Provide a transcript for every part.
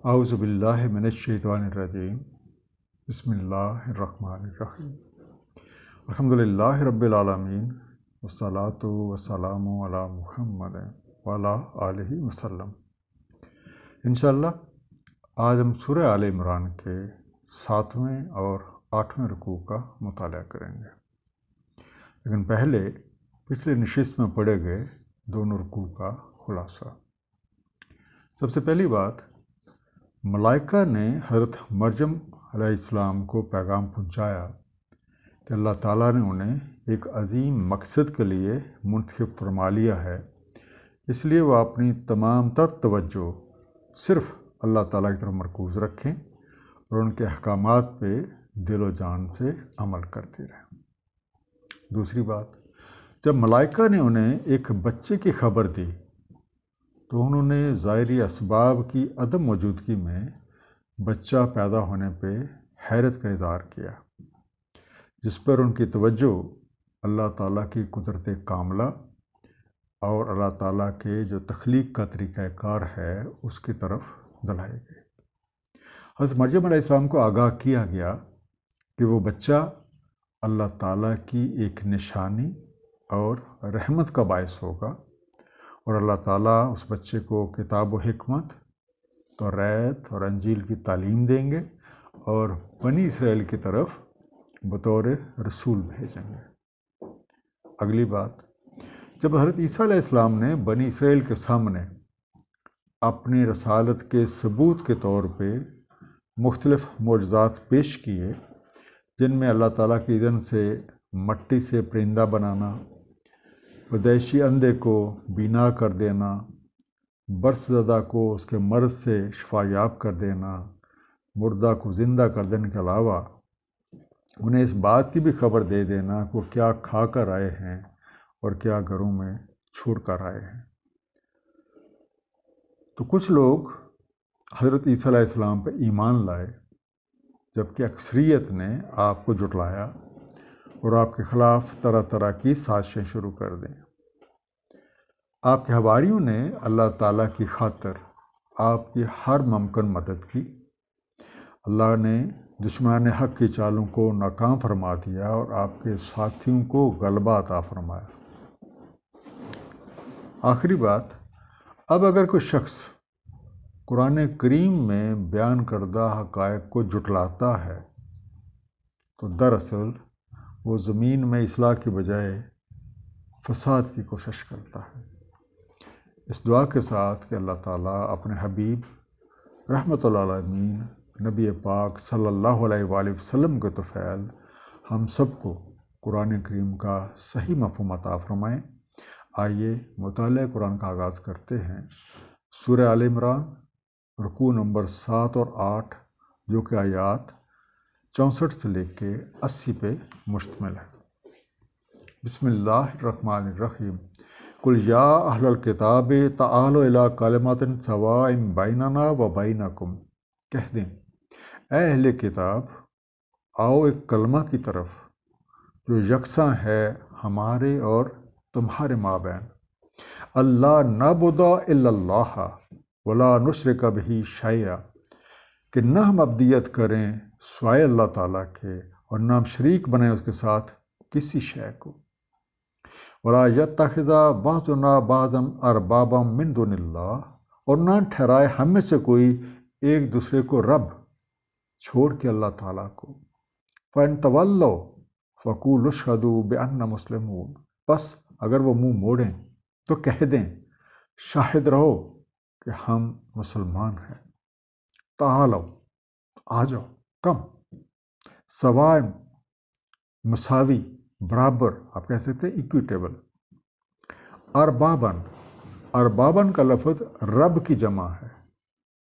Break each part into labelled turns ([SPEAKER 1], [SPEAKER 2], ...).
[SPEAKER 1] اعوذ باللہ من الشیطان الرجیم بسم اللہ الرحمن الرحیم الحمد للہ رب العالمین والصلاة والسلام علی محمد وعلی آلہ وسلم۔ انشاءاللہ آج ہم سورہ آل عمران کے 7ویں اور 8ویں رکوع کا مطالعہ کریں گے، لیکن پہلے پچھلے نشست میں پڑھے گئے دونوں رکوع کا خلاصہ۔ سب سے پہلی بات، ملائکہ نے حضرت مریم علیہ السلام کو پیغام پہنچایا کہ اللہ تعالیٰ نے انہیں ایک عظیم مقصد کے لیے منتخب فرما لیا ہے، اس لیے وہ اپنی تمام تر توجہ صرف اللہ تعالیٰ کی طرف مرکوز رکھیں اور ان کے احکامات پہ دل و جان سے عمل کرتے رہیں۔ دوسری بات، جب ملائکہ نے انہیں ایک بچے کی خبر دی تو انہوں نے ظاہری اسباب کی عدم موجودگی میں بچہ پیدا ہونے پہ حیرت کا اظہار کیا، جس پر ان کی توجہ اللہ تعالیٰ کی قدرت کاملہ اور اللہ تعالیٰ کے جو تخلیق کا طریقہ کار ہے اس کی طرف دلائی گئی۔ حضرت مریم علیہ السلام کو آگاہ کیا گیا کہ وہ بچہ اللہ تعالیٰ کی ایک نشانی اور رحمت کا باعث ہوگا، اور اللہ تعالیٰ اس بچے کو کتاب و حکمت، توریت اور انجیل کی تعلیم دیں گے اور بنی اسرائیل کی طرف بطور رسول بھیجیں گے۔ اگلی بات، جب حضرت عیسیٰ علیہ السلام نے بنی اسرائیل کے سامنے اپنی رسالت کے ثبوت کے طور پہ مختلف معجزات پیش کیے، جن میں اللہ تعالیٰ کی اذن سے مٹی سے پرندہ بنانا، ودیشی اندھے کو بینا کر دینا، برس زدہ کو اس کے مرض سے شفا یاب کر دینا، مردہ کو زندہ کر دینے کے علاوہ انہیں اس بات کی بھی خبر دے دینا کہ وہ کیا کھا کر آئے ہیں اور کیا گھروں میں چھوڑ کر آئے ہیں، تو کچھ لوگ حضرت عیسیٰ علیہ السلام پہ ایمان لائے، جبکہ اکثریت نے آپ کو جھٹلایا اور آپ کے خلاف طرح طرح کی سازشیں شروع کر دیں۔ آپ کے حواریوں نے اللہ تعالیٰ کی خاطر آپ کی ہر ممکن مدد کی۔ اللہ نے دشمنان حق کی چالوں کو ناکام فرما دیا اور آپ کے ساتھیوں کو غلبہ عطا فرمایا۔ آخری بات، اب اگر کوئی شخص قرآن کریم میں بیان کردہ حقائق کو جھٹلاتا ہے تو دراصل وہ زمین میں اصلاح کی بجائے فساد کی کوشش کرتا ہے۔ اس دعا کے ساتھ کہ اللہ تعالیٰ اپنے حبیب رحمۃ اللہ العالمین نبی پاک صلی اللہ علیہ وآلہ وسلم کے طفیل ہم سب کو قرآن کریم کا صحیح مفہوم عطا فرمائیں۔ آئیے مطالعہ قرآن کا آغاز کرتے ہیں۔ سورہ آل عمران رکوع نمبر 7 اور 8، جو کہ آیات 64 سے لے کے 80 پہ مشتمل ہے۔ بسم اللہ الرحمن الرحیم۔ قل یا اہل الکتاب تعالوا الی کلمۃ سواء بیننا و بینکم، کہہ دیں اے اہل کتاب، آؤ ایک کلمہ کی طرف جو یکساں ہے ہمارے اور تمہارے مابین، اللہ نعبد الا اللہ ولا نشرک بہ شیئا، کہ نہ ہم عبدیت کریں سوائے اللہ تعالیٰ کے اور نہ ہم شریک بنائیں اس کے ساتھ کسی شے کو، ولا یتخذ بعضنا بعضا اربابا من دون اللہ، اور نہ ٹھہرائے ہم میں سے کوئی ایک دوسرے کو رب چھوڑ کے اللہ تعالیٰ کو۔ فَإِن تَوَلَّوْا فَقُولُوا اشْهَدُوا بِأَنَّا مُسْلِمُونَ، بس اگر وہ منہ موڑیں تو کہہ دیں شاہد رہو کہ ہم مسلمان ہیں۔ تعالوا، آ جاؤ، کم، سوائے مساوی، برابر، آپ کہہ سکتے ہیں ایکویٹیبل، اربابن، اربابن کا لفظ رب کی جمع ہے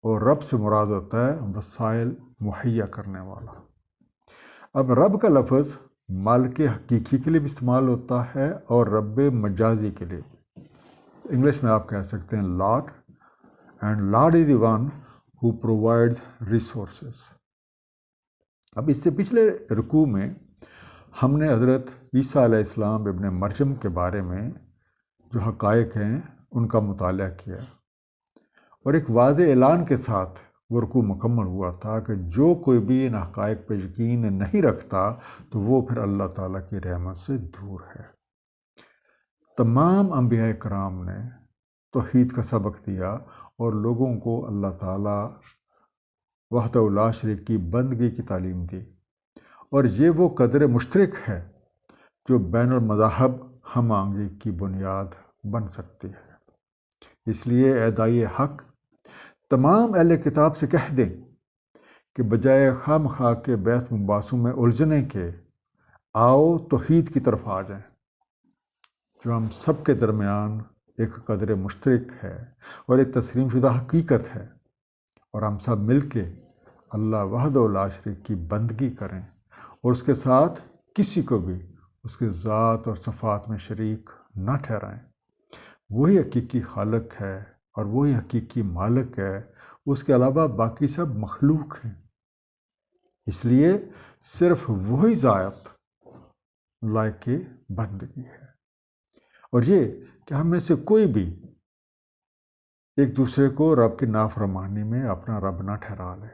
[SPEAKER 1] اور رب سے مراد ہوتا ہے وسائل مہیا کرنے والا۔ اب رب کا لفظ مالک حقیقی کے لیے بھی استعمال ہوتا ہے اور رب مجازی کے لیے بھی۔ انگلش میں آپ کہہ سکتے ہیں lord, and lord is the one who provide resources. اب اس سے پچھلے رکوع میں ہم نے حضرت عیسیٰ علیہ السلام ابن مریم کے بارے میں جو حقائق ہیں ان کا مطالعہ کیا اور ایک واضح اعلان کے ساتھ وہ رکوع مکمل ہوا تھا کہ جو کوئی بھی ان حقائق پہ یقین نہیں رکھتا تو وہ پھر اللہ تعالیٰ کی رحمت سے دور ہے۔ تمام انبیاء کرام نے توحید کا سبق دیا اور لوگوں کو اللہ تعالیٰ وحدہ لا شریک کی بندگی کی تعلیم دی، اور یہ وہ قدر مشترک ہے جو بین المذاہب ہم آہنگی کی بنیاد بن سکتی ہے۔ اس لیے اے داعی حق، تمام اہل کتاب سے کہہ دیں کہ بجائے خام خواہ کے بحث مباحثوں میں الجھنے کے، آؤ توحید کی طرف آ جائیں، جو ہم سب کے درمیان ایک قدر مشترک ہے اور ایک تسلیم شدہ حقیقت ہے، اور ہم سب مل کے اللہ وحدہ لا شریک کی بندگی کریں اور اس کے ساتھ کسی کو بھی اس کے ذات اور صفات میں شریک نہ ٹھہرائیں۔ وہی حقیقی خالق ہے اور وہی حقیقی مالک ہے، اس کے علاوہ باقی سب مخلوق ہیں۔ اس لیے صرف وہی ذات لائق بندگی ہے، اور یہ کہ ہم میں سے کوئی بھی ایک دوسرے کو رب کی نافرمانی میں اپنا رب نہ ٹھہرا لے۔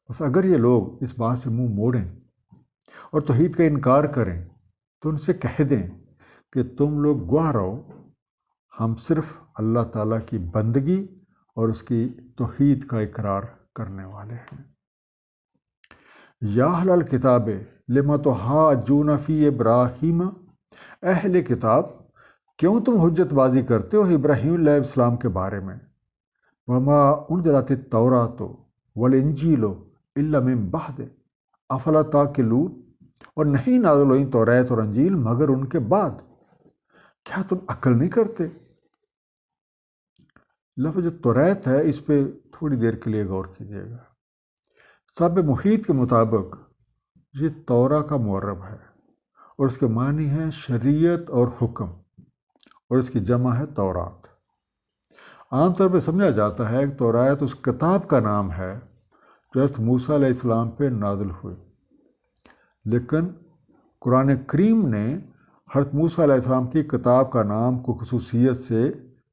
[SPEAKER 1] بس اگر یہ لوگ اس بات سے منہ موڑیں اور توحید کا انکار کریں تو ان سے کہہ دیں کہ تم لوگ گواہ رہو، ہم صرف اللہ تعالیٰ کی بندگی اور اس کی توحید کا اقرار کرنے والے ہیں۔ یا اہل الکتاب لم تحاجون فی ابراہیم، اہل کتاب کیوں تم حجت بازی کرتے ہو ابراہیم علیہ السلام کے بارے میں؟ وما انزلت التوراۃ والانجیل الا من بعد افلا تعقلون، اور نہیں نازل ہوئی توریت اور انجیل مگر ان کے بعد، کیا تم عقل نہیں کرتے؟ لفظ جو توریت ہے اس پہ تھوڑی دیر کے لیے غور کیجیے گا۔ صاحب محیط کے مطابق یہ تورا کا معرب ہے اور اس کے معنی ہے شریعت اور حکم، اور اس کی جمع ہے تورات۔ عام طور پہ سمجھا جاتا ہے کہ توریت اس کتاب کا نام ہے جو حضرت موسیٰ علیہ السلام پہ نازل ہوئی، لیکن قرآن کریم نے حضرت موسیٰ علیہ السلام کی کتاب کا نام کو خصوصیت سے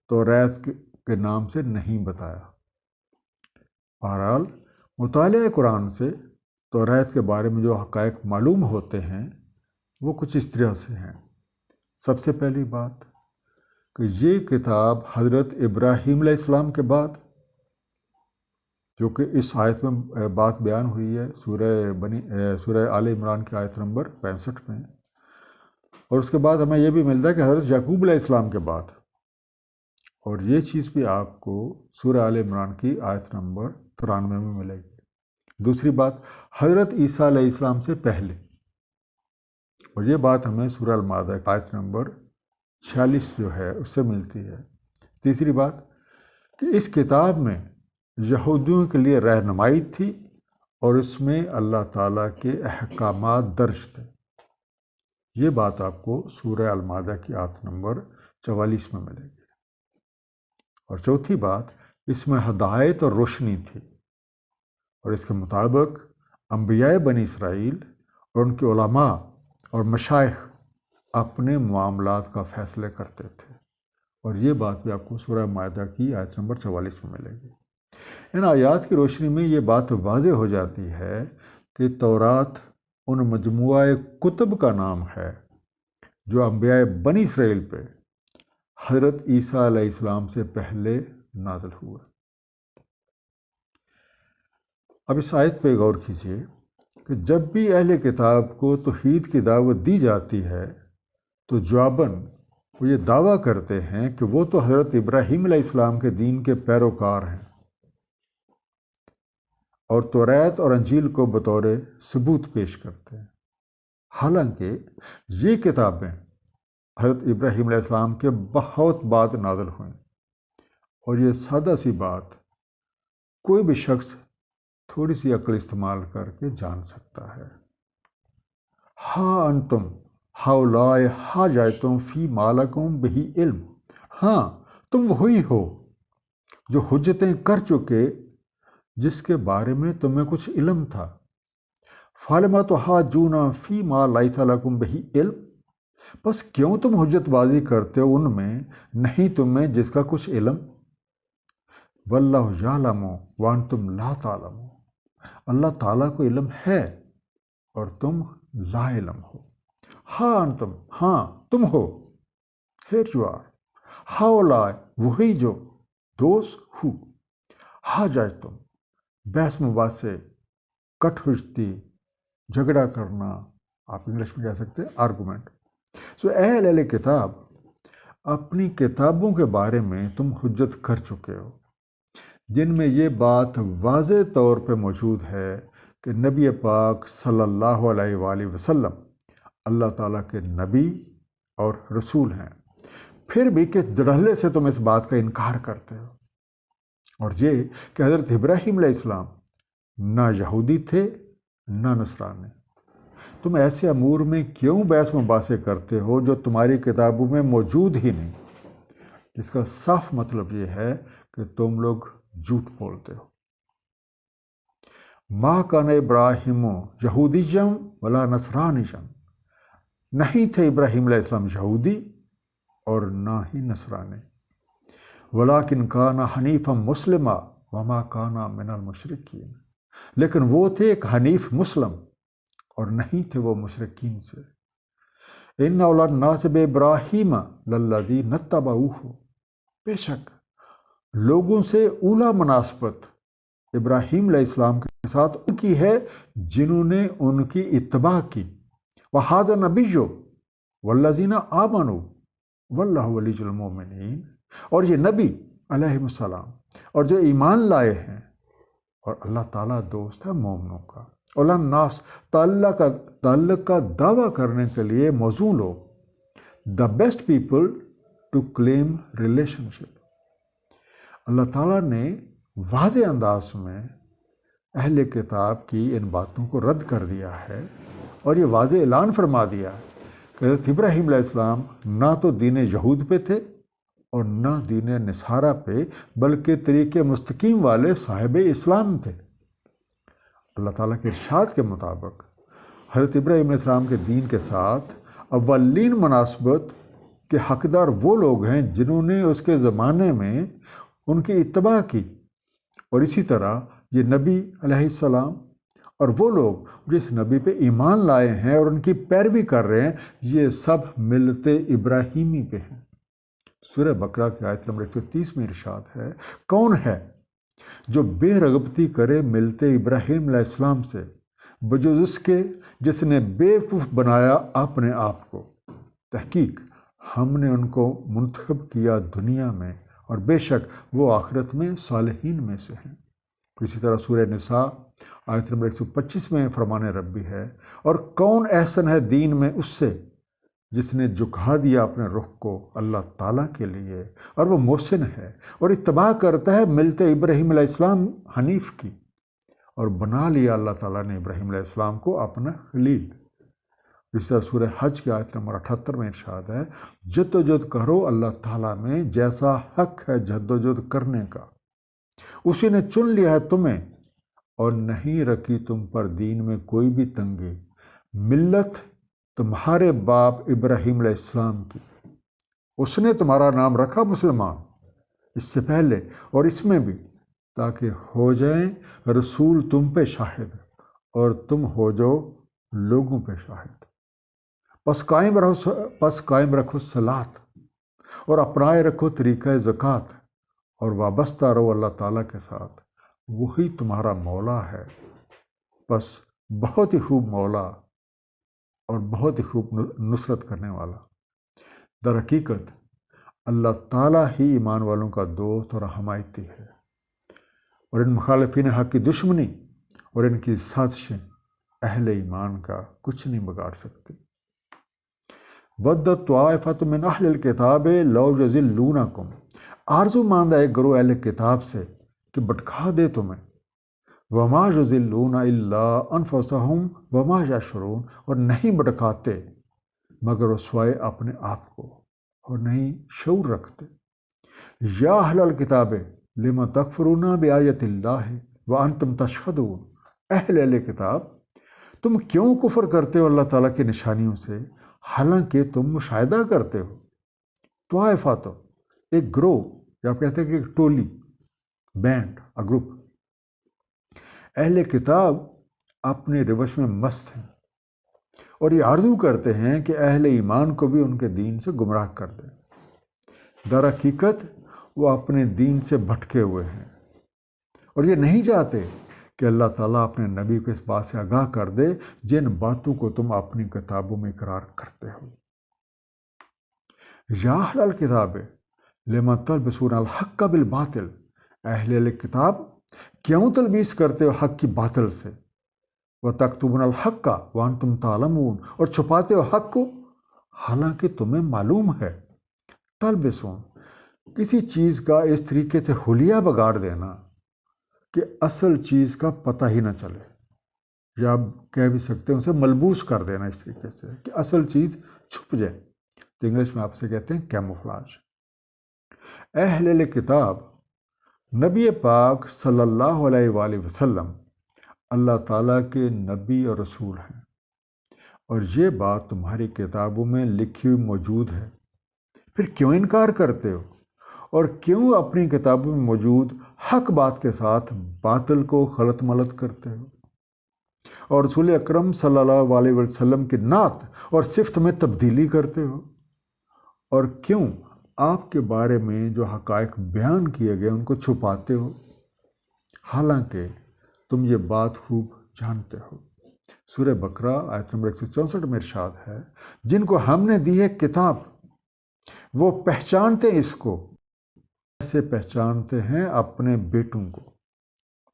[SPEAKER 1] توریت کے نام سے نہیں بتایا۔ بہرحال مطالعہ قرآن سے توریت کے بارے میں جو حقائق معلوم ہوتے ہیں وہ کچھ اس طرح سے ہیں۔ سب سے پہلی بات کہ یہ کتاب حضرت ابراہیم علیہ السلام کے بعد، جو کہ اس آیت میں بات بیان ہوئی ہے سورہ آل عمران کی آیت نمبر 65 میں، اور اس کے بعد ہمیں یہ بھی ملتا ہے کہ حضرت یعقوب علیہ السلام کے بعد، اور یہ چیز بھی آپ کو سورہ آل عمران کی آیت نمبر 93 میں ملے گی۔ دوسری بات حضرت عیسیٰ علیہ السلام سے پہلے، اور یہ بات ہمیں سورہ المائدہ آیت نمبر 46 جو ہے اس سے ملتی ہے۔ تیسری بات کہ اس کتاب میں یہودیوں کے لیے رہنمائی تھی اور اس میں اللہ تعالیٰ کے احکامات درج تھے۔ یہ بات آپ کو سورہ المائدہ کی آیت نمبر 44 میں ملے گی۔ اور چوتھی بات، اس میں ہدایت اور روشنی تھی، اور اس کے مطابق انبیاء بنی اسرائیل اور ان کے علماء اور مشائخ اپنے معاملات کا فیصلے کرتے تھے، اور یہ بات بھی آپ کو سورہ مائدہ کی آیت نمبر 44 میں ملے گی۔ ان آیات کی روشنی میں یہ بات واضح ہو جاتی ہے کہ تورات ان مجموعہ کتب کا نام ہے جو انبیاء بنی اسرائیل پہ حضرت عیسیٰ علیہ السلام سے پہلے نازل ہوا۔ اب اس آیت پہ غور کیجیے کہ جب بھی اہل کتاب کو توحید کی دعوت دی جاتی ہے تو جواباً وہ یہ دعویٰ کرتے ہیں کہ وہ تو حضرت ابراہیم علیہ السلام کے دین کے پیروکار ہیں، اور توریت اور انجیل کو بطور ثبوت پیش کرتے ہیں، حالانکہ یہ کتابیں حضرت ابراہیم علیہ السلام کے بہت بعد نازل ہوئیں، اور یہ سادہ سی بات کوئی بھی شخص تھوڑی سی عقل استعمال کر کے جان سکتا ہے۔ ہاں انتم ہؤلاء حاججتم فی ما لکم بہ علم، ہاں تم وہی ہو جو حجتیں کر چکے جس کے بارے میں تمہیں کچھ علم تھا۔ فَلِمَ تُحَاجُّونَ فِي مَا لَيْسَ لَكُمْ بِهِ علم، بس کیوں تم حجت بازی کرتے ہو ان میں نہیں تمہیں جس کا کچھ علم؟ واللہ یعلم وانتم لا تعلمون، اللہ تعالیٰ کو علم ہے اور تم لا علم ہو۔ ہاں انتم، ہاں تم ہو، ہیئر یو آر، ہاؤلائے وہی جو، دوز ہو، ہاں جائے تم، بحث مباحثے، کٹ ہجتی، جھگڑا کرنا، آپ انگلش میں کہہ سکتے ہیں آرگومنٹ۔ سو اے اہل کتاب، اپنی کتابوں کے بارے میں تم حجت کر چکے ہو، جن میں یہ بات واضح طور پہ موجود ہے کہ نبی پاک صلی اللہ علیہ وآلہ وسلم اللہ تعالیٰ کے نبی اور رسول ہیں، پھر بھی کس دڑھلے سے تم اس بات کا انکار کرتے ہو، اور یہ کہ حضرت ابراہیم علیہ السلام نہ یہودی تھے نہ نصرانی۔ تم ایسے امور میں کیوں بحث مباحثے کرتے ہو جو تمہاری کتابوں میں موجود ہی نہیں؟ جس کا صاف مطلب یہ ہے کہ تم لوگ جھوٹ بولتے ہو۔ ما کان ابراہیم یہودیم ولا نصرانیم، نہیں تھے ابراہیم علیہ السلام یہودی اور نہ ہی نصرانی، ولیکن کان حنیفا مسلما وما کان من المشرکین، لیکن وہ تھے ایک حنیف مسلم اور نہیں تھے وہ مشرکین سے۔ ان اولی الناس بابراہیم للذین اتبعوہ، بے شک لوگوں سے اولا مناسبت ابراہیم علیہ السلام کے ساتھ ان کی ہے جنہوں نے ان کی اتباع کی۔ وہذا النبی والذین آمنوا واللہ ولی المؤمنین، اور یہ نبی علیہ السلام اور جو ایمان لائے ہیں، اور اللہ تعالیٰ دوست ہے مومنوں کا۔ اور الناس، تعلق کا دعویٰ کرنے کے لیے موزوں لوگ، the best people to claim relationship. اللہ تعالیٰ نے واضح انداز میں اہل کتاب کی ان باتوں کو رد کر دیا ہے، اور یہ واضح اعلان فرما دیا کہ حضرت ابراہیم علیہ السلام نہ تو دین یہود پہ تھے اور نہ دین نصارہ پہ، بلکہ طریق مستقیم والے صاحب اسلام تھے۔ اللہ تعالیٰ کے ارشاد کے مطابق حضرت ابراہیم علیہ السلام کے دین کے ساتھ اولین مناسبت کے حقدار وہ لوگ ہیں جنہوں نے اس کے زمانے میں ان کی اتباع کی، اور اسی طرح یہ نبی علیہ السلام اور وہ لوگ جس نبی پہ ایمان لائے ہیں اور ان کی پیروی کر رہے ہیں، یہ سب ملت ابراہیمی پہ ہیں۔ سورہ بقرہ کی آیت نمبر 130 میں ارشاد ہے، کون ہے جو بے رغبتی کرے ملت ابراہیم علیہ السلام سے، بجز اس کے جس نے بیوقوف بنایا اپنے آپ کو۔ تحقیق ہم نے ان کو منتخب کیا دنیا میں، اور بے شک وہ آخرت میں صالحین میں سے ہیں۔ اسی طرح سورہ نساء آیت نمبر 125 میں فرمان ربی ہے، اور کون احسن ہے دین میں اس سے جس نے جھکا دیا اپنے رخ کو اللہ تعالیٰ کے لیے، اور وہ محسن ہے اور اتباع کرتا ہے ملت ابراہیم علیہ السلام حنیف کی، اور بنا لیا اللہ تعالیٰ نے ابراہیم علیہ السلام کو اپنا خلیل۔ اس طرح سورہ حج کی آیت نمبر 78 میں ارشاد ہے، جد و جہد کرو اللہ تعالیٰ میں جیسا حق ہے جد و جہد کرنے کا، اسی نے چن لیا ہے تمہیں اور نہیں رکھی تم پر دین میں کوئی بھی تنگی، ملت تمہارے باپ ابراہیم علیہ السلام کی، اس نے تمہارا نام رکھا مسلمان اس سے پہلے اور اس میں بھی، تاکہ ہو جائیں رسول تم پہ شاہد اور تم ہو جاؤ لوگوں پہ شاہد۔ پس قائم رکھو صلاۃ، اور اپنائے رکھو طریقہ زکوٰۃ، اور وابستہ رہو اللہ تعالیٰ کے ساتھ، وہی تمہارا مولا ہے، بس بہت ہی خوب مولا اور بہت ہی خوب نصرت کرنے والا۔ در حقیقت اللہ تعالیٰ ہی ایمان والوں کا دوست اور حمایتی ہے، اور ان مخالفین حق کی دشمنی اور ان کی سازشیں اہل ایمان کا کچھ نہیں بگاڑ سکتی۔ وَدَّتْ طَائِفَةٌ مِّنْ أَهْلِ الْكِتَابِ لَوْ يُضِلُّونَكُمْ، آرزو ماندہ ایک گروہ اہل کتاب سے کہ بھٹکا دے تمہیں، وَمَا يُضِلُّونَ إِلَّا أَنفُسَهُمْ وَمَا يَشْعُرُونَ، اور نہیں بھٹکاتے مگر رسوائے اپنے آپ کو اور نہیں شعور رکھتے۔ یا اہل الکتاب لِمَ تَکْفُرُونَ بِآیَاتِ اللَّهِ وَأَنْتُمْ تَشْهَدُونَ، اہل کتاب تم کیوں کفر کرتے ہو اللہ تعالیٰ کی نشانیوں سے حالانکہ تم مشاہدہ کرتے ہو۔ طائفہ تو ایک گروہ، یا آپ کہتے ہیں کہ ایک ٹولی، بینڈ گروپ. اہل کتاب اپنے روش میں مست ہیں اور یہ آرزو کرتے ہیں کہ اہل ایمان کو بھی ان کے دین سے گمراہ کر دیں. در حقیقت وہ اپنے دین سے بھٹکے ہوئے ہیں اور یہ نہیں چاہتے کہ اللہ تعالیٰ اپنے نبی کو اس بات سے آگاہ کر دے جن باتوں کو تم اپنی کتابوں میں اقرار کرتے ہو. یا اہل الکتاب لما تلبسون الحق بالباطل، اہل کتاب کیوں تلبیس کرتے ہو حق کی باطل سے. وتکتمون الحق وانتم تعلمون، اور چھپاتے ہو حق کو حالانکہ تمہیں معلوم ہے. تلبسون کسی چیز کا اس طریقے سے حلیہ بگاڑ دینا کہ اصل چیز کا پتہ ہی نہ چلے، یا آپ کہہ بھی سکتے ہیں اسے ملبوس کر دینا اس طریقے سے کہ اصل چیز چھپ جائے. تو انگلش میں آپ سے کہتے ہیں کیموفلاج. اہل کتاب نبی پاک صلی اللہ علیہ وآلہ وسلم اللہ تعالیٰ کے نبی اور رسول ہیں، اور یہ بات تمہاری کتابوں میں لکھی ہوئی موجود ہے. پھر کیوں انکار کرتے ہو اور کیوں اپنی کتابوں میں موجود حق بات کے ساتھ باطل کو خلط ملط کرتے ہو اور رسول اکرم صلی اللہ علیہ وسلم کی نعت اور صفت میں تبدیلی کرتے ہو، اور کیوں آپ کے بارے میں جو حقائق بیان کیے گئے ان کو چھپاتے ہو حالانکہ تم یہ بات خوب جانتے ہو. سورہ بقرہ آیت نمبر 164 میں ارشاد ہے، جن کو ہم نے دی ہے کتاب وہ پہچانتے اس کو ایسے پہچانتے ہیں اپنے بیٹوں کو،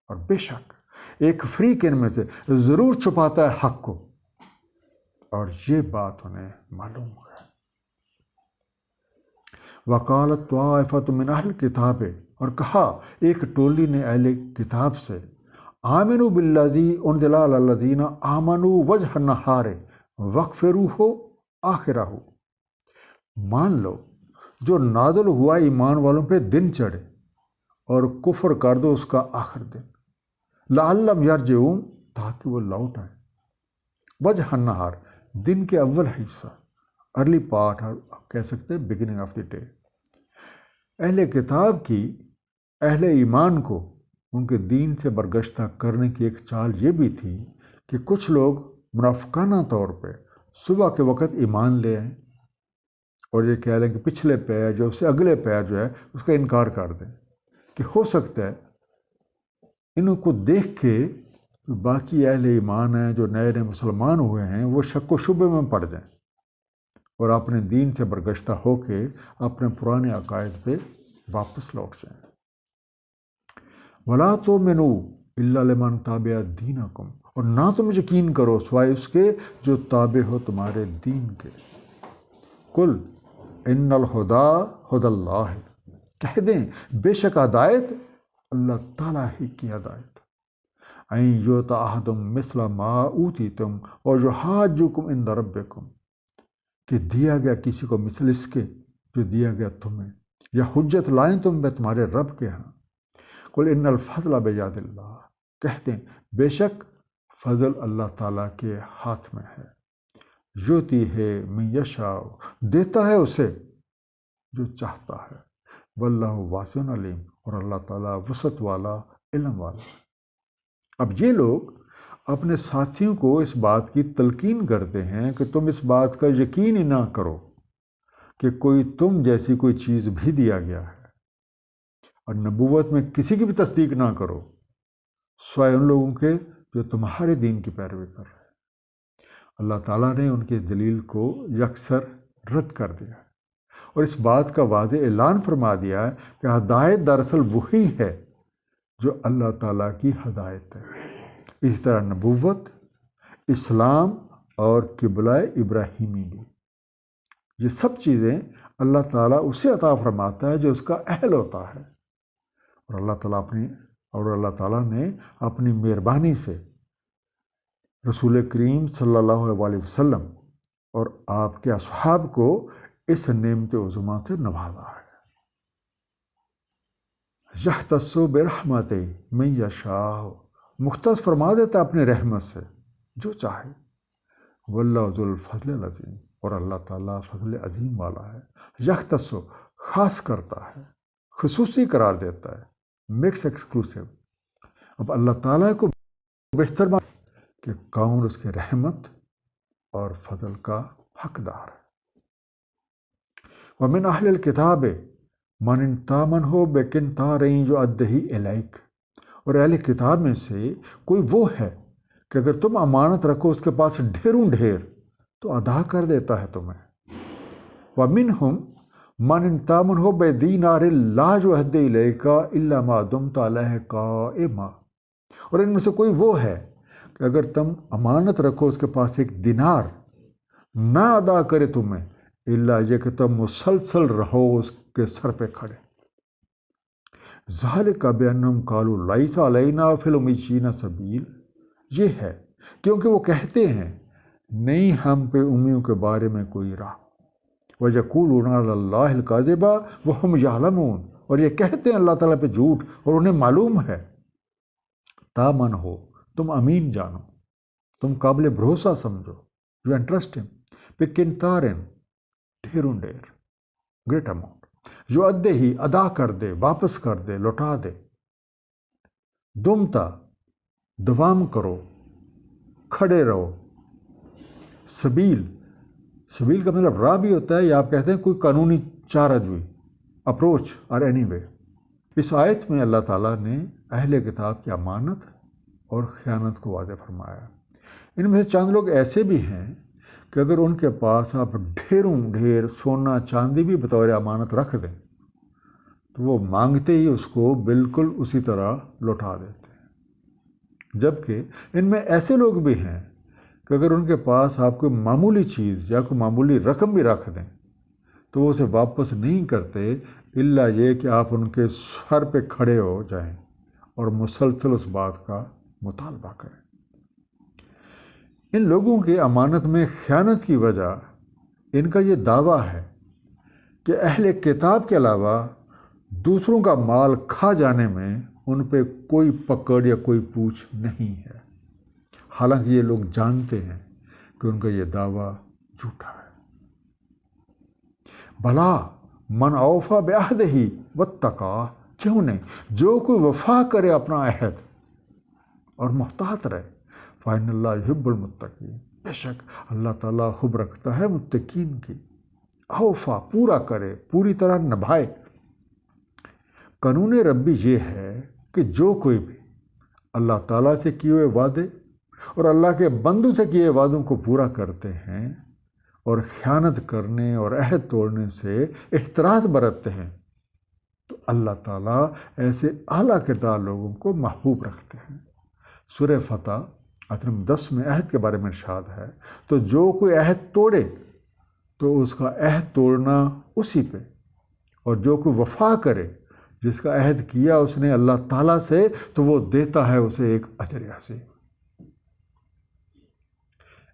[SPEAKER 1] اور بے شک ایک فریق ان میں سے ضرور چھپاتا ہے حق کو، اور یہ بات انہیں معلوم ہے. وقالت طائفۃ من اہل الکتاب، اور کہا ایک ٹولی نے اہل کتاب سے، آمنوا بالذی انزل علی الذین آمنوا وجہ النہار واکفروہ آخرہ، مان لو جو نازل ہوا ایمان والوں پہ دن چڑھے اور کفر کر دو اس کا آخر دن. لعلہم یرجعون، تاکہ وہ لوٹ آئے. وجہ النہار دن کے اول حصہ، ارلی پارٹ، کہہ سکتے ہیں بگننگ آف دی ڈے. اہل کتاب کی اہل ایمان کو ان کے دین سے برگشتہ کرنے کی ایک چال یہ بھی تھی کہ کچھ لوگ منافقانہ طور پہ صبح کے وقت ایمان لے آئیں اور یہ کہہ لیں کہ پچھلے پیر جو اس سے اگلے پیر جو ہے اس کا انکار کر دیں کہ ہو سکتا ہے انہوں کو دیکھ کے باقی اہل ایمان ہیں جو نئے نئے مسلمان ہوئے ہیں وہ شک و شبے میں پڑ جائیں اور اپنے دین سے برگشتہ ہو کے اپنے پرانے عقائد پہ واپس لوٹ جائیں. وَلَا تُؤْمِنُوا إِلَّا لِمَنْ تَابَعَ دِينَكُمْ، اور نہ تم یقین کرو سوائے اس کے جو تابع ہو تمہارے دین کے. قُلْ إِنَّ الْهُدَىٰ هُدَى اللَّهِ، کہہ دیں بے شک ہدایت اللہ تعالیٰ ہی کی ہدایت. أَن يُؤْتَ أَحَدٌ مِثْلَ مَا أُوتِيتُمْ وَيُحَاجُّكُمْ عِندَ رَبِّكُمْ، کہ دیا گیا کسی کو مثل اس کے جو دیا گیا تمہیں، یا حجت لائیں تم پہ تمہارے رب کے ہاں. قُلْ إِنَّ الْفَضْلَ بِيَدِ اللَّهِ، کہتے ہیں بے شک فضل اللہ تعالیٰ کے ہاتھ میں ہے. یؤتی ہے من یشاء، دیتا ہے اسے جو چاہتا ہے. واللہ واسع علیم، اور اللہ تعالیٰ وسعت والا، علم والا. اب یہ لوگ اپنے ساتھیوں کو اس بات کی تلقین کرتے ہیں کہ تم اس بات کا یقین ہی نہ کرو کہ کوئی تم جیسی کوئی چیز بھی دیا گیا ہے، اور نبوت میں کسی کی بھی تصدیق نہ کرو سوائے ان لوگوں کے جو تمہارے دین کی پیروی کر رہے ہیں. اللہ تعالیٰ نے ان کی دلیل کو یکسر رد کر دیا اور اس بات کا واضح اعلان فرما دیا ہے کہ ہدایت دراصل وہی ہے جو اللہ تعالیٰ کی ہدایت ہے. اسی طرح نبوت، اسلام اور قبلہ ابراہیمی بھی، یہ سب چیزیں اللہ تعالیٰ اسے عطا فرماتا ہے جو اس کا اہل ہوتا ہے. اور اللہ تعالیٰ نے اپنی مہربانی سے رسول کریم صلی اللہ علیہ وسلم اور آپ کے اصحاب کو اس نعمت عظمیٰ سے نوازا ہے. یختص برحمتہ من یشاء، مختص فرما دیتا ہے اپنے رحمت سے جو چاہے. واللہ ذو الفضل العظیم، اور اللہ تعالیٰ فضل عظیم والا ہے. یختص خاص کرتا ہے، خصوصی قرار دیتا ہے. Mix exclusive. اب اللہ تعالیٰ کو بہتر مان کہ کون اس کے رحمت اور فضل کا حقدار ہے. ومن اہل الکتاب من تامنہ بقنطار یؤدہ الیک، اور اہل کتاب میں سے کوئی وہ ہے کہ اگر تم امانت رکھو اس کے پاس ڈھیروں ڈھیر تو ادا کر دیتا ہے تمہیں. ومنہم من تامنہ بدینار لا یؤدی الیک الا ما دمت علیہ قائما، اور ان میں سے کوئی وہ ہے کہ اگر تم امانت رکھو اس کے پاس ایک دینار نہ ادا کرے تمہیں الا یہ کہ تم مسلسل رہو اس کے سر پہ کھڑے. ذالک بانہم قالوا لیس علینا فی الامیین سبیل، یہ ہے کیونکہ وہ کہتے ہیں نہیں ہم پہ امیوں کے بارے میں کوئی راہ. وَيَقُولُونَ عَلَى اللَّهِ الْكَاذِبَ وَهُمْ يَعْلَمُونَ، اور یہ کہتے ہیں اللہ تعالیٰ پہ جھوٹ اور انہیں معلوم ہے. تامن ہو، تم امین جانو، تم قابل بھروسہ سمجھو، جو انٹرسٹ ہے پہ کنتارن ڈھیروں ڈھیر گریٹ اماؤنٹ، جو ادے ہی ادا کر دے، واپس کر دے، لوٹا دے. دمتا دوام کرو، کھڑے رہو. سبیل، سبیل کا مطلب راہ بھی ہوتا ہے، یا آپ کہتے ہیں کوئی قانونی چارہ جوئی، اپروچ اور اینی وے. اس آیت میں اللہ تعالیٰ نے اہل کتاب کی امانت اور خیانت کو واضح فرمایا. ان میں سے چند لوگ ایسے بھی ہیں کہ اگر ان کے پاس آپ ڈھیروں ڈھیر سونا چاندی بھی بطور امانت رکھ دیں تو وہ مانگتے ہی اس کو بالکل اسی طرح لوٹا دیتے ہیں. جبکہ ان میں ایسے لوگ بھی ہیں کہ اگر ان کے پاس آپ کوئی معمولی چیز یا کوئی معمولی رقم بھی رکھ دیں تو وہ اسے واپس نہیں کرتے الا یہ کہ آپ ان کے سر پہ کھڑے ہو جائیں اور مسلسل اس بات کا مطالبہ کریں. ان لوگوں کی امانت میں خیانت کی وجہ ان کا یہ دعویٰ ہے کہ اہل کتاب کے علاوہ دوسروں کا مال کھا جانے میں ان پہ کوئی پکڑ یا کوئی پوچھ نہیں ہے، حالانکہ یہ لوگ جانتے ہیں کہ ان کا یہ دعویٰ جھوٹا ہے. بھلا من اوفا بعہدہ واتقی، کیوں نہیں، جو کوئی وفا کرے اپنا عہد اور محتاط رہے. فإن اللہ یحب المتقین، بے شک اللہ تعالیٰ حب رکھتا ہے متقین کی. اوفا، پورا کرے، پوری طرح نبھائے. قانون ربی یہ ہے کہ جو کوئی بھی اللہ تعالیٰ سے کیے ہوئے وعدے اور اللہ کے بندوں سے کیے وعدوں کو پورا کرتے ہیں اور خیانت کرنے اور عہد توڑنے سے احتراز برتتے ہیں تو اللہ تعالیٰ ایسے اعلیٰ کردار لوگوں کو محبوب رکھتے ہیں. سورہ فتح آیت نمبر 10 میں عہد کے بارے میں ارشاد ہے تو جو کوئی عہد توڑے تو اس کا عہد توڑنا اسی پہ، اور جو کوئی وفا کرے جس کا عہد کیا اس نے اللہ تعالیٰ سے تو وہ دیتا ہے اسے ایک اجر عظیم.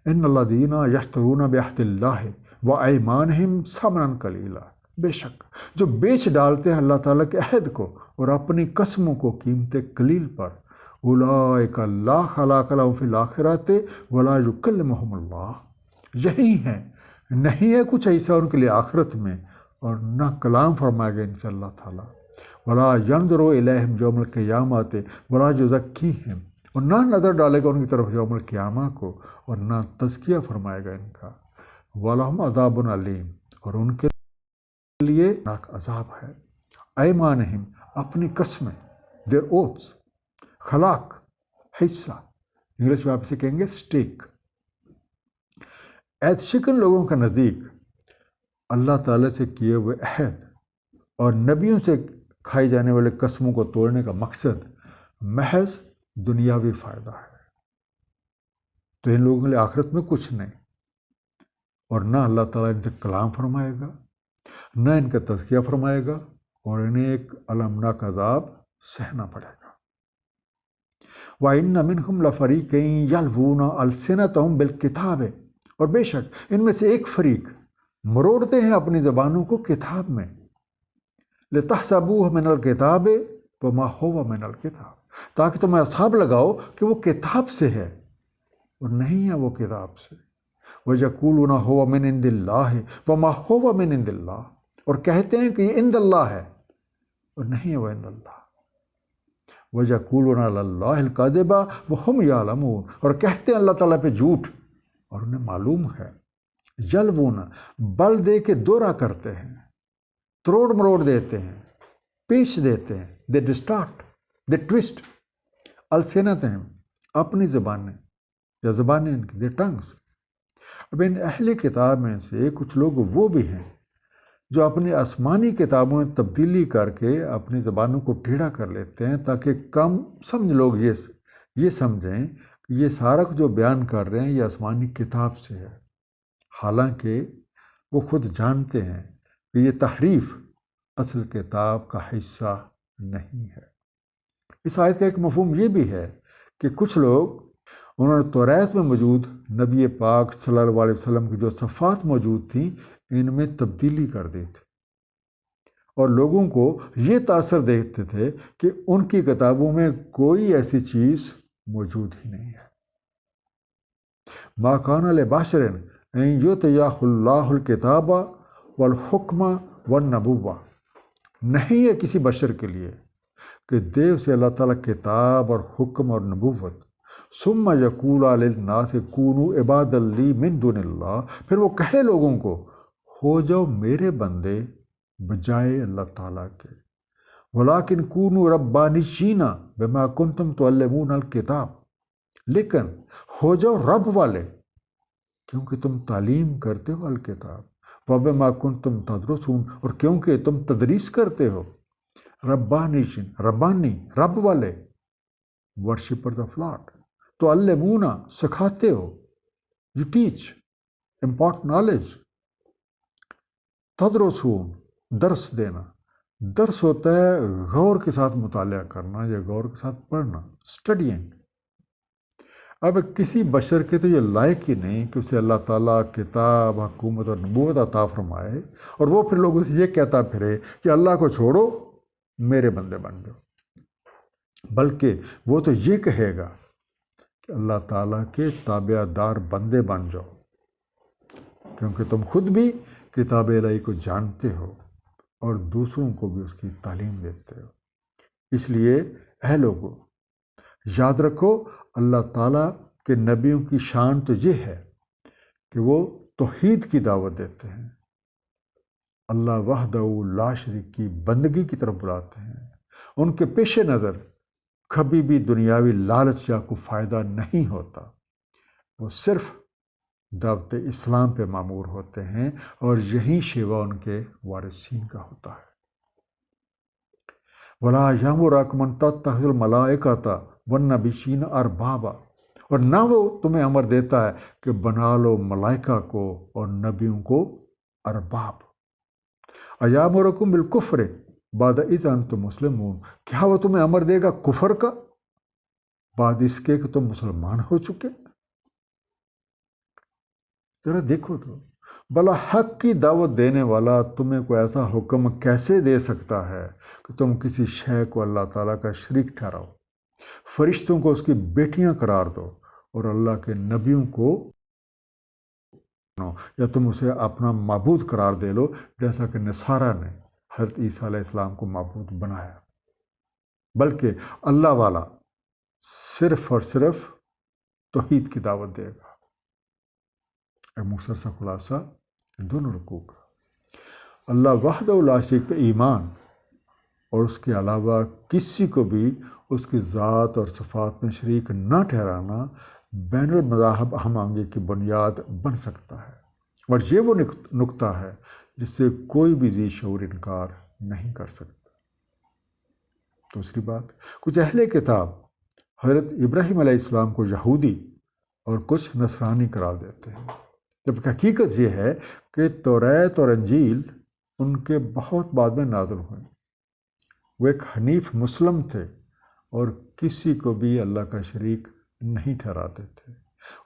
[SPEAKER 1] ان الذین یشترون بعہد اللہ وایمانہم ثمنا قلیلا، بے شک جو بیچ ڈالتے ہیں اللہ تعالیٰ کے عہد کو اور اپنی قسموں کو قیمت قلیل پر، اولئک لا خلاق لہم فی الآخرۃ ولا یکلمہم اللہ، یہی ہیں نہیں ہے کچھ ایسا ان کے لیے آخرت میں اور نہ کلام فرمائے گا ان سے اللہ تعالیٰ. ولا ینظر الیہم یوم القیامۃ ولا یزکیہم، اور نہ نظر ڈالے گا ان کی طرف یوم القیامہ کو اور نہ تزکیہ فرمائے گا ان کا. وَلَهُمْ عَذَابٌ علیم، اور ان کے لیے ناک عذاب ہے. ایمانہم، اپنی قسمیں، دیر اوتھس. خلاق، حصہ، انگلش میں آپ اسے کہیں گے سٹیک. عہد شکن لوگوں کا نزدیک اللہ تعالیٰ سے کیے ہوئے عہد اور نبیوں سے کھائی جانے والے قسموں کو توڑنے کا مقصد محض دنیاوی فائدہ ہے. تو ان لوگوں کے لیے آخرت میں کچھ نہیں، اور نہ اللہ تعالیٰ ان سے کلام فرمائے گا، نہ ان کا تزکیہ فرمائے گا، اور انہیں ایک المناک عذاب سہنا پڑے گا. وَإِنَّ مِنْهُمْ لَفَرِيقًا يَلْوُونَ أَلْسِنَتَهُمْ بِالْكِتَابِ، اور بے شک ان میں سے ایک فریق مروڑتے ہیں اپنی زبانوں کو کتاب میں. لِتَحْسَبُوهُ مِنَ الْكِتَابِ وَمَا هُوَ مِنَ الْكِتَابِ، تاکہ تم اصحاب لگاؤ کہ وہ کتاب سے ہے اور نہیں ہے وہ کتاب سے. وَيَقُولُونَ هُوَ مِنْ عِنْدِ اللَّهِ وَمَا هُوَ مِنْ عِنْدِ اللَّهِ، اور کہتے ہیں کہ یہ عند اللہ ہے اور نہیں ہے وہ عند اللہ. وَيَقُولُونَ عَلَى اللَّهِ الْكَذِبَ وَهُمْ يَعْلَمُونَ، اور کہتے ہیں اللہ تعالیٰ پہ جھوٹ اور انہیں معلوم ہے۔ یلوون، بل دے کے دورہ کرتے ہیں، تروڑ مروڑ دیتے ہیں، پیش دیتے ہیں، دے ڈسٹارٹ، دے ٹوسٹ السنتہم، اپنی زبانیں یا زبانیں ان کی، دے ٹنگس۔ اب ان اہل کتاب میں سے کچھ لوگ وہ بھی ہیں جو اپنی آسمانی کتابوں میں تبدیلی کر کے اپنی زبانوں کو ٹیڑھا کر لیتے ہیں تاکہ کم سمجھ لوگ یہ سمجھیں کہ یہ سارا جو بیان کر رہے ہیں یہ آسمانی کتاب سے ہے، حالانکہ وہ خود جانتے ہیں کہ یہ تحریف اصل کتاب کا حصہ نہیں ہے۔ اس آیت کا ایک مفہوم یہ بھی ہے کہ کچھ لوگ انہوں نے توریت میں موجود نبی پاک صلی اللہ علیہ وسلم کی جو صفات موجود تھیں ان میں تبدیلی کر دی تھی، اور لوگوں کو یہ تاثر دیتے تھے کہ ان کی کتابوں میں کوئی ایسی چیز موجود ہی نہیں ہے۔ ما کان لبشر ان یؤتیہ اللہ الکتاب والحکم والنبوہ، نہیں ہے کسی بشر کے لیے کہ دے اسے اللہ تعالیٰ کتاب اور حکم اور نبوت، ثم یقول للناس کونوا عبادا لی من دون اللہ، پھر وہ کہے لوگوں کو ہو جاؤ میرے بندے بجائے اللہ تعالیٰ کے، ولیکن کونوا ربانیین بما کنتم تعلمون الکتاب، لیکن ہو جاؤ رب والے کیونکہ تم تعلیم کرتے ہو الکتاب، وبما کنتم تدرسون، اور کیونکہ تم تدریس کرتے ہو، ربانیین ربانی رب والے، ورشپرز آف لاڈ، تعلمون سکھاتے ہو، یو ٹیچ امپارٹ نالج، تدرسون درس دینا، درس ہوتا ہے غور کے ساتھ مطالعہ کرنا یا غور کے ساتھ پڑھنا، اسٹڈینگ۔ اب کسی بشر کے تو یہ لائق ہی نہیں کہ اسے اللہ تعالیٰ کتاب، حکومت اور نبوت عطا فرمائے اور وہ پھر لوگوں سے یہ کہتا پھرے کہ اللہ کو چھوڑو میرے بندے بن جاؤ، بلکہ وہ تو یہ کہے گا کہ اللہ تعالیٰ کے تابع دار بندے بن جاؤ، کیونکہ تم خود بھی کتاب الہی کو جانتے ہو اور دوسروں کو بھی اس کی تعلیم دیتے ہو۔ اس لیے اے لوگو یاد رکھو اللہ تعالیٰ کے نبیوں کی شان تو یہ ہے کہ وہ توحید کی دعوت دیتے ہیں، اللہ وحدہ لا شریک کی بندگی کی طرف بلاتے ہیں، ان کے پیش نظر کبھی بھی دنیاوی لالچ یا کو فائدہ نہیں ہوتا، وہ صرف دعوت اسلام پہ معمور ہوتے ہیں اور یہی شیوا ان کے وارثین کا ہوتا ہے۔ وَلَا يَأْمُرُكُمْ أَن تَتَّخِذُوا الْمَلَائِكَةَ وَالنَّبِيِّينَ أَرْبَابًا، اور نہ وہ تمہیں امر دیتا ہے کہ بنا لو ملائکہ کو اور نبیوں کو ارباب۔ أَيَأْمُرُكُمْ بِالْكُفْرِ بَعْدَ إِذْ أَنْتُمْ مُسْلِمُونَ، کیا وہ تمہیں امر دے گا کفر کا بعد اس کے کہ تم مسلمان ہو چکے؟ ذرا دیکھو تو بلا حق کی دعوت دینے والا تمہیں کوئی ایسا حکم کیسے دے سکتا ہے کہ تم کسی شے کو اللہ تعالیٰ کا شریک ٹھہراؤ، فرشتوں کو اس کی بیٹیاں قرار دو اور اللہ کے نبیوں کو یا تم اسے اپنا معبود قرار دے لو، جیسا کہ نصارہ نے حضرت عیسیٰ علیہ السلام کو معبود بنایا۔ بلکہ اللہ والا صرف اور صرف توحید کی دعوت دے گا۔ ایک مختصر سا خلاصہ دونوں رکوع کا، اللہ وحدہ لا شریک پہ ایمان اور اس کے علاوہ کسی کو بھی اس کی ذات اور صفات میں شریک نہ ٹھہرانا بین المذاہب ہم آہنگی کی بنیاد بن سکتا ہے، اور یہ وہ نقطہ ہے جس سے کوئی بھی ذی شعور انکار نہیں کر سکتا۔ دوسری بات، کچھ اہل کتاب حضرت ابراہیم علیہ السلام کو یہودی اور کچھ نصرانی قرار دیتے ہیں، جبکہ حقیقت یہ ہے کہ توریت اور انجیل ان کے بہت بعد میں نازل ہوئے۔ وہ ایک حنیف مسلم تھے اور کسی کو بھی اللہ کا شریک نہیں ٹھہراتے تھے،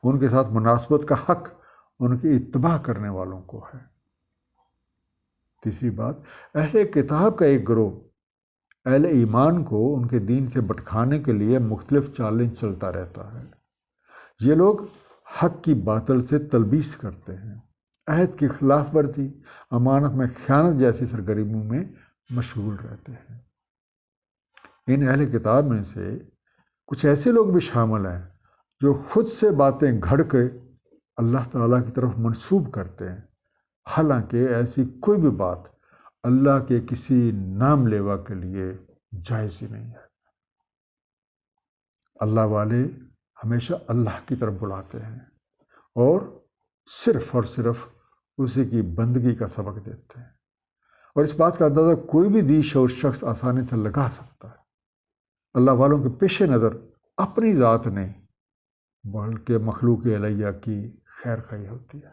[SPEAKER 1] ان کے ساتھ مناسبت کا حق ان کی اتباع کرنے والوں کو ہے۔ تیسری بات، اہل کتاب کا ایک گروہ اہل ایمان کو ان کے دین سے بھٹکانے کے لیے مختلف چیلنج چلتا رہتا ہے۔ یہ لوگ حق کی باطل سے تلبیس کرتے ہیں، عہد کی خلاف ورزی، امانت میں خیانت جیسی سرگرمیوں میں مشغول رہتے ہیں۔ ان اہل کتاب میں سے کچھ ایسے لوگ بھی شامل ہیں جو خود سے باتیں گھڑ کے اللہ تعالیٰ کی طرف منسوب کرتے ہیں، حالانکہ ایسی کوئی بھی بات اللہ کے کسی نام لیوا کے لیے جائز ہی نہیں ہے۔ اللہ والے ہمیشہ اللہ کی طرف بلاتے ہیں اور صرف اسی کی بندگی کا سبق دیتے ہیں، اور اس بات کا اندازہ کوئی بھی ذی شعور شخص آسانی سے لگا سکتا ہے۔ اللہ والوں کے پیش نظر اپنی ذات نہیں بلکہ مخلوق علیہ کی خیر خواہی ہوتی ہے۔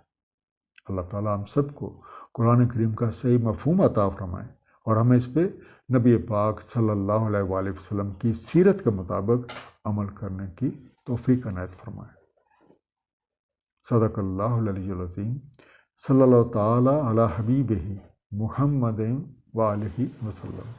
[SPEAKER 1] اللہ تعالیٰ ہم سب کو قرآن کریم کا صحیح مفہوم عطا فرمائے اور ہمیں اس پہ نبی پاک صلی اللہ علیہ وآلہ وسلم کی سیرت کے مطابق عمل کرنے کی توفیق عنایت فرمائے۔ صدق اللہ العلی العظیم۔ صلی اللہ تعالیٰ علی حبیبہ محمد وآلہ وسلم۔